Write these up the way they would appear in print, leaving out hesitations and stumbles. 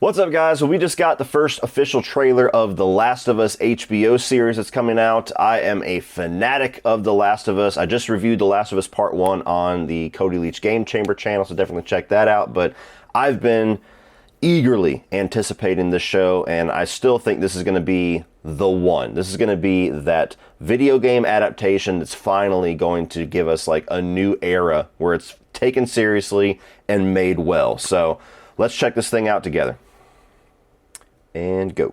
What's up, guys? Well, we just got the first official trailer of The Last of Us HBO series that's coming out. I am a fanatic of The Last of Us. I just reviewed The Last of Us Part 1 on the Cody Leach Game Chamber channel, so definitely check that out. But I've been eagerly anticipating this show, and I still think this is going to be the one. This is going to be that video game adaptation that's finally going to give us like a new era where it's taken seriously and made well. So let's check this thing out together. And go.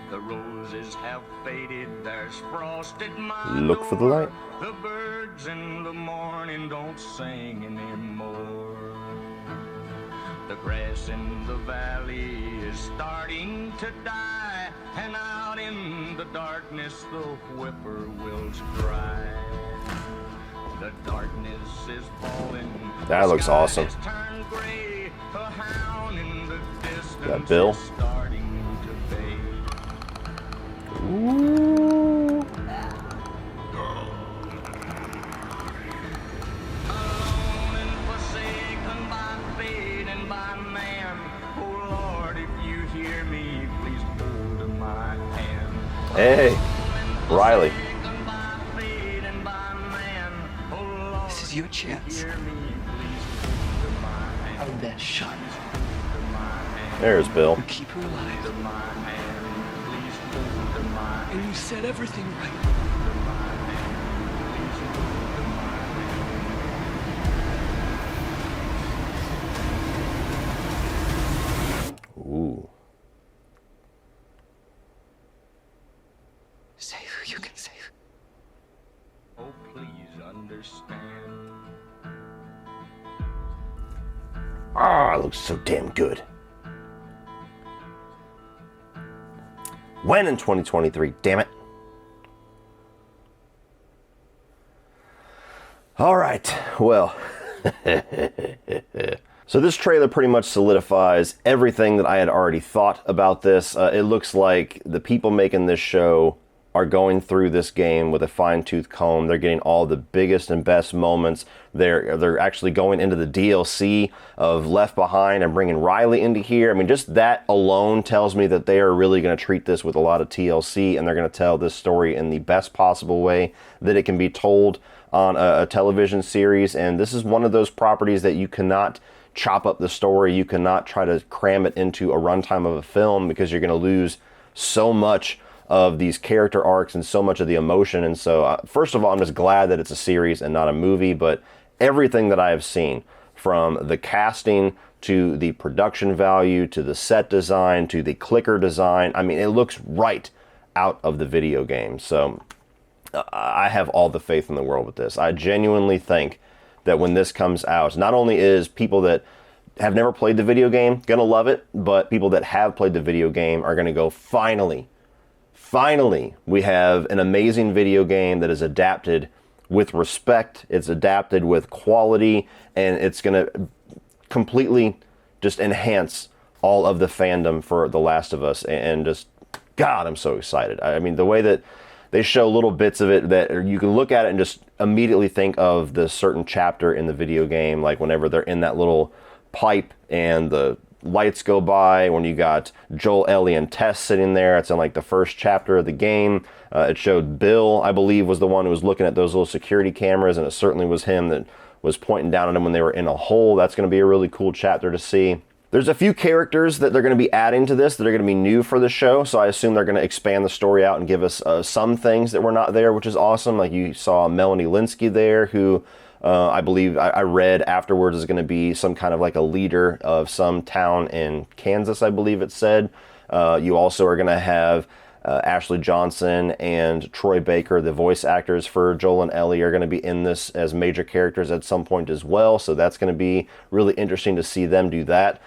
The roses have faded, there's frost at my Look for the light. The birds in the morning don't sing anymore. The grass in the valley is starting to die, and out in the darkness the whippoorwills cry. The darkness is falling. That looks awesome. Gray, a hound in the distance that Bill. is starting to fade. Ooh. Alone and forsaken by fate and by man. Oh Lord, if you hear me, please hold my hand. Hey, Riley. This is your chance. Out of that shot. There's Bill. You keep her alive. And you set everything right. Ooh. Save who you can save. Oh, please understand. Ah, it looks so damn good. When in 2023? Damn it. All right, well. So this trailer pretty much solidifies everything that I had already thought about this. It looks like the people making this show are going through this game with a fine-tooth comb. They're getting all the biggest and best moments. They're actually going into the DLC of Left Behind and bringing Riley into here. I mean, just that alone tells me that they are really going to treat this with a lot of TLC, and they're going to tell this story in the best possible way that it can be told on a television series. And this is one of those properties that you cannot chop up the story. You cannot try to cram it into a runtime of a film, because you're going to lose so much of these character arcs and so much of the emotion. And so first of all, I'm just glad that it's a series and not a movie. But everything that I have seen, from the casting to the production value to the set design to the clicker design, I mean, it looks right out of the video game. So I have all the faith in the world with this. I genuinely think that when this comes out, not only is people that have never played the video game gonna love it, but people that have played the video game are gonna go, finally, we have an amazing video game that is adapted with respect, it's adapted with quality, and it's going to completely just enhance all of the fandom for The Last of Us. And just, God, I'm so excited. I mean, the way that they show little bits of it that you can look at it and just immediately think of the certain chapter in the video game, like whenever they're in that little pipe and the lights go by, when you got Joel, Ellie, and Tess sitting there. It's in like the first chapter of the game. It showed Bill, I believe, was the one who was looking at those little security cameras, and it certainly was him that was pointing down at them when they were in a hole. That's going to be a really cool chapter to see. There's a few characters that they're going to be adding to this that are going to be new for the show, so I assume they're going to expand the story out and give us some things that were not there, which is awesome. Like you saw Melanie Linsky there, who I believe I read afterwards is going to be some kind of like a leader of some town in Kansas, I believe it said. You also are going to have Ashley Johnson and Troy Baker, the voice actors for Joel and Ellie, are going to be in this as major characters at some point as well. So that's going to be really interesting to see them do that.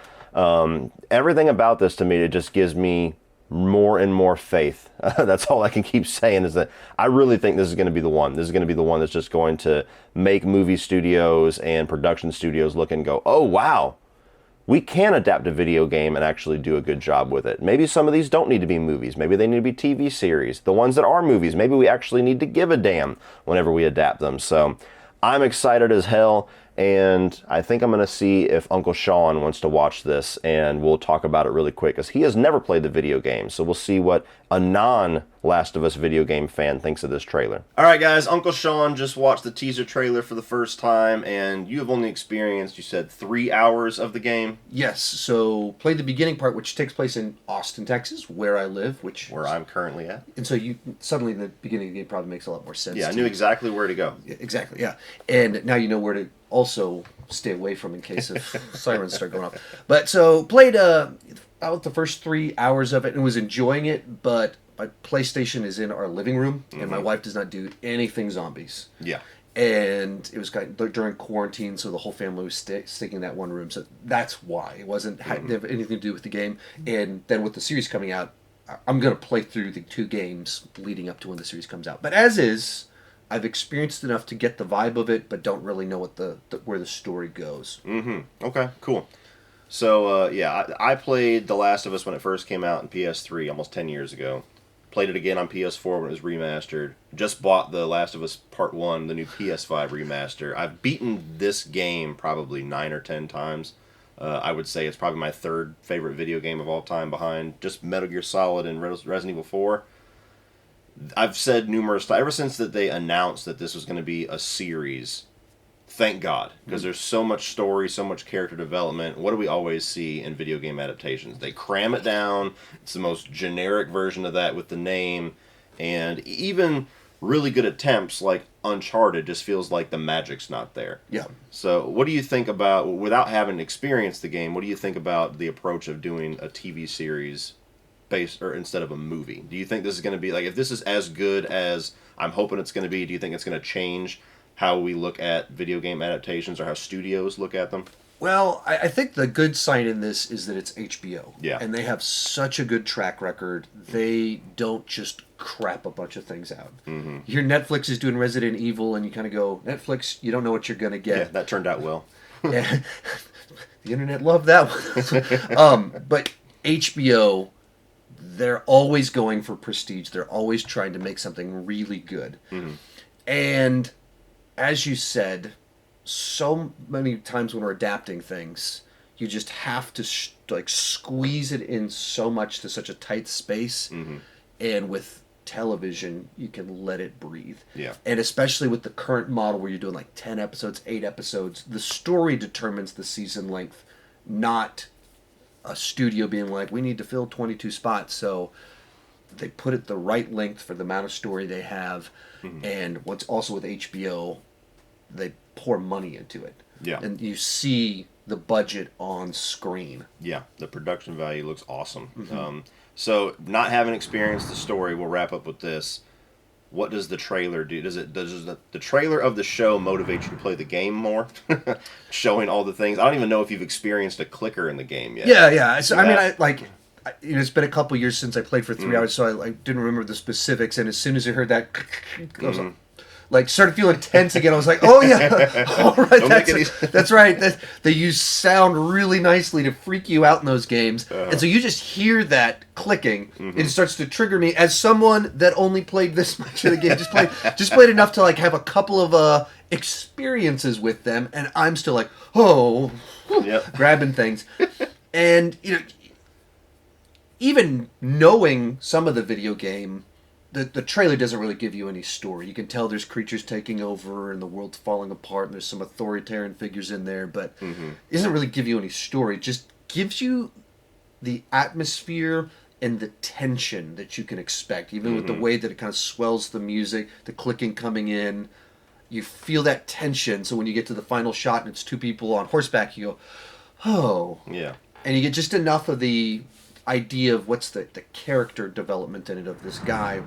Everything about this, to me, it just gives me more and more faith. That's all I can keep saying, is that I really think this is going to be the one. This is going to be the one that's just going to make movie studios and production studios look and go, oh, wow, we can adapt a video game and actually do a good job with it. Maybe some of these don't need to be movies. Maybe they need to be TV series. The ones that are movies, maybe we actually need to give a damn whenever we adapt them. So I'm excited as hell, And I think I'm going to see if Uncle Sean wants to watch this, and we'll talk about it really quick, because he has never played the video game. So we'll see what a non-Last of Us video game fan thinks of this trailer. All right, guys, Uncle Sean just watched the teaser trailer for the first time, and you have only experienced, you said, 3 hours of the game? Yes, so played the beginning part, which takes place in Austin, Texas, where I live, Where I'm currently at. And so you suddenly the beginning of the game probably makes a lot more sense. Yeah, I knew exactly where to go. Exactly, yeah. And now you know where to also stay away from in case of sirens start going off. But so played out the first 3 hours of it and was enjoying it, but my PlayStation is in our living room, and my wife does not do anything zombies. Yeah. And it was kind of during quarantine, so the whole family was sticking in that one room. So that's why it wasn't didn't have anything to do with the game. And then with the series coming out, I'm going to play through the 2 games leading up to when the series comes out. But as is, I've experienced enough to get the vibe of it, but don't really know what where the story goes. Okay, cool. So, I played The Last of Us when it first came out in PS3 almost 10 years ago. Played it again on PS4 when it was remastered. Just bought The Last of Us Part 1, the new PS5 remaster. I've beaten this game probably 9 or 10 times. I would say it's probably my 3rd favorite video game of all time, behind just Metal Gear Solid and Resident Evil 4. I've said numerous times, ever since that they announced that this was going to be a series, thank God, because there's so much story, so much character development. What do we always see in video game adaptations? They cram it down. It's the most generic version of that with the name, and even really good attempts like Uncharted just feels like the magic's not there. Yeah. So what do you think about, without having experienced the game, what do you think about the approach of doing a TV series based, or instead of a movie? Do you think this is going to be, like, if this is as good as I'm hoping it's going to be, do you think it's going to change how we look at video game adaptations, or how studios look at them? Well, I think the good sign in this is that it's HBO. Yeah. And they have such a good track record. They don't just crap a bunch of things out. You hear Netflix is doing Resident Evil, and you kind of go, Netflix, you don't know what you're going to get. Yeah, that turned out well. Yeah. The internet loved that one. But HBO, they're always going for prestige. They're always trying to make something really good. And as you said, so many times when we're adapting things, you just have to squeeze it in so much to such a tight space. And with television, you can let it breathe. Yeah. And especially with the current model where you're doing like 10 episodes, 8 episodes, the story determines the season length, not a studio being like, we need to fill 22 spots. So they put it the right length for the amount of story they have. And what's also with HBO, they pour money into it. Yeah. And you see the budget on screen. Yeah, the production value looks awesome. So, not having experienced the story, we'll wrap up with this. What does the trailer do? Does the trailer of the show motivate you to play the game more? Showing all the things. I don't even know if you've experienced a clicker in the game yet. Yeah. So, I mean, it's been a couple years since I played for 3 hours, so I didn't remember the specifics. And as soon as I heard that, I was like started feeling tense again. I was like, oh yeah, all right, that's right. They use sound really nicely to freak you out in those games. And so you just hear that clicking, it starts to trigger me as someone that only played this much of the game, just played enough to like have a couple of experiences with them, and I'm still like, grabbing things. And even knowing some of the video game, the trailer doesn't really give you any story. You can tell there's creatures taking over and the world's falling apart, and there's some authoritarian figures in there, but it doesn't really give you any story. It just gives you the atmosphere and the tension that you can expect, even with the way that it kind of swells the music, the clicking coming in. You feel that tension, so when you get to the final shot and it's 2 people on horseback, you go, oh. Yeah. And you get just enough of the idea of what's the character development in it of this guy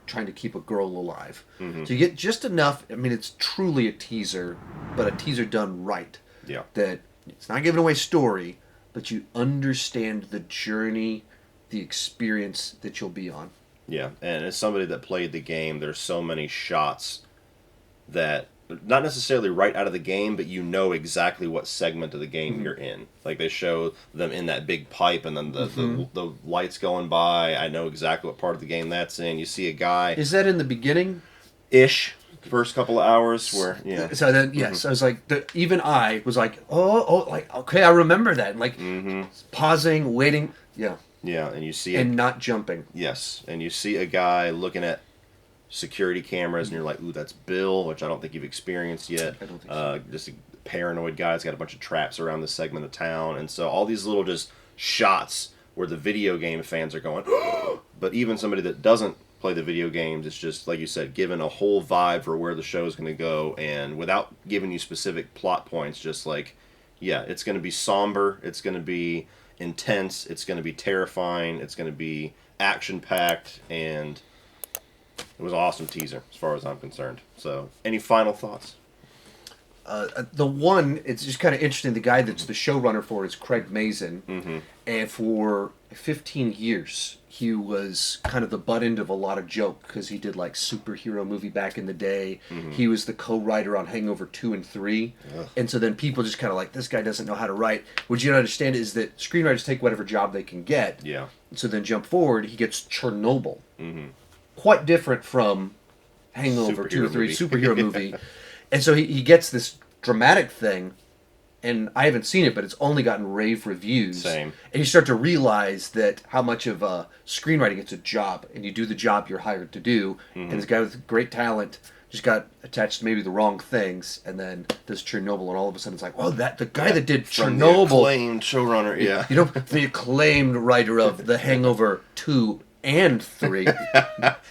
trying to keep a girl alive. So you get just enough. I mean, it's truly a teaser, but a teaser done right. Yeah. That it's not giving away story, but you understand the journey, the experience that you'll be on. Yeah, and as somebody that played the game, there's so many shots that, not necessarily right out of the game, but you know exactly what segment of the game you're in. Like, they show them in that big pipe, and then the lights going by. I know exactly what part of the game that's in. You see a guy... Is that in the beginning? Ish. First couple of hours where, yeah. So then, yes, I was like, even I was like, like, okay, I remember that. And like, pausing, waiting, yeah. Yeah, and you see And not jumping. Yes, and you see a guy looking at security cameras, and you're like, ooh, that's Bill, which I don't think you've experienced yet. I don't think so. Just a paranoid guy. He's got a bunch of traps around this segment of town, and so all these little just shots where the video game fans are going, but even somebody that doesn't play the video games, it's just, like you said, given a whole vibe for where the show is going to go, and without giving you specific plot points, just like, yeah, it's going to be somber, it's going to be intense, it's going to be terrifying, it's going to be action-packed, and it was an awesome teaser, as far as I'm concerned. So, any final thoughts? The one, it's just kind of interesting, the guy that's the showrunner for it is Craig Mazin, and for 15 years, he was kind of the butt end of a lot of joke, because he did like superhero movie back in the day. He was the co-writer on Hangover 2 and 3, and so then people just kind of like, this guy doesn't know how to write. What you don't understand is that screenwriters take whatever job they can get. Yeah. So then jump forward, he gets Chernobyl. Quite different from Hangover 2 or 3, superhero movie. And so he gets this dramatic thing, and I haven't seen it, but it's only gotten rave reviews. Same. And you start to realize that how much of screenwriting, it's a job, and you do the job you're hired to do. And this guy with great talent just got attached to maybe the wrong things, and then does Chernobyl, and all of a sudden it's like, oh, the guy that did From the Chernobyl, acclaimed showrunner, yeah. you know, the acclaimed writer of The Hangover 2 and 3.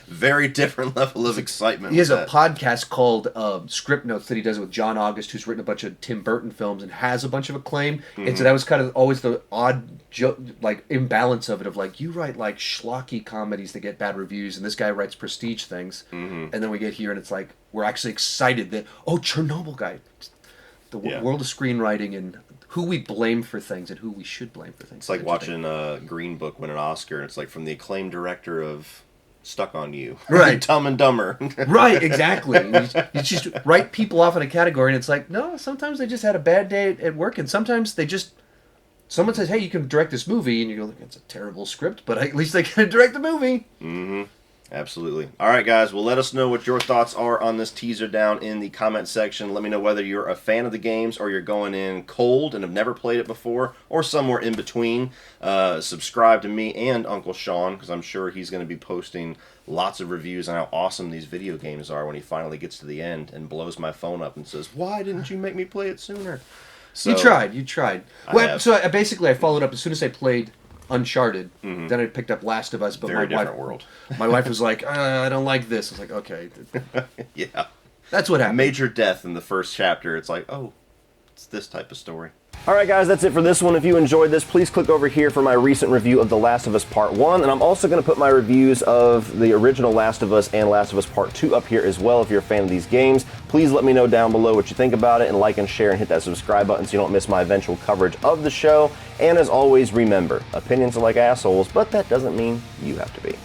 Very different level of excitement. He has with a that. podcast called Script Notes that he does with John August, who's written a bunch of Tim Burton films and has a bunch of acclaim. And so that was kind of always the odd imbalance of it, of like, you write like schlocky comedies that get bad reviews, and this guy writes prestige things. And then we get here and it's like, we're actually excited that, oh, Chernobyl guy. The world of screenwriting and who we blame for things and who we should blame for things. It's like watching Green Book win an Oscar. It's like from the acclaimed director of Stuck on You. Right. Dumb and Dumber. Right, exactly. You just write people off in a category, and it's like, no, sometimes they just had a bad day at work, and sometimes they just, someone says, hey, you can direct this movie, and you go, it's a terrible script, but at least they can direct the movie. Absolutely. All right, guys. Well, let us know what your thoughts are on this teaser down in the comment section. Let me know whether you're a fan of the games or you're going in cold and have never played it before, or somewhere in between. Subscribe to me and Uncle Sean, because I'm sure he's going to be posting lots of reviews on how awesome these video games are when he finally gets to the end and blows my phone up and says, why didn't you make me play it sooner? So, You tried. Well, so I followed up as soon as I played Uncharted. Then I picked up Last of Us, but Very my different wife, world. my wife was like, I don't like this. I was like, okay. Yeah. That's what happened. Major death in the first chapter. It's like, oh, it's this type of story. Alright guys, that's it for this one. If you enjoyed this, please click over here for my recent review of The Last of Us Part 1, and I'm also going to put my reviews of the original Last of Us and Last of Us Part 2 up here as well if you're a fan of these games. Please let me know down below what you think about it, and like and share and hit that subscribe button so you don't miss my eventual coverage of the show. And as always, remember, opinions are like assholes, but that doesn't mean you have to be.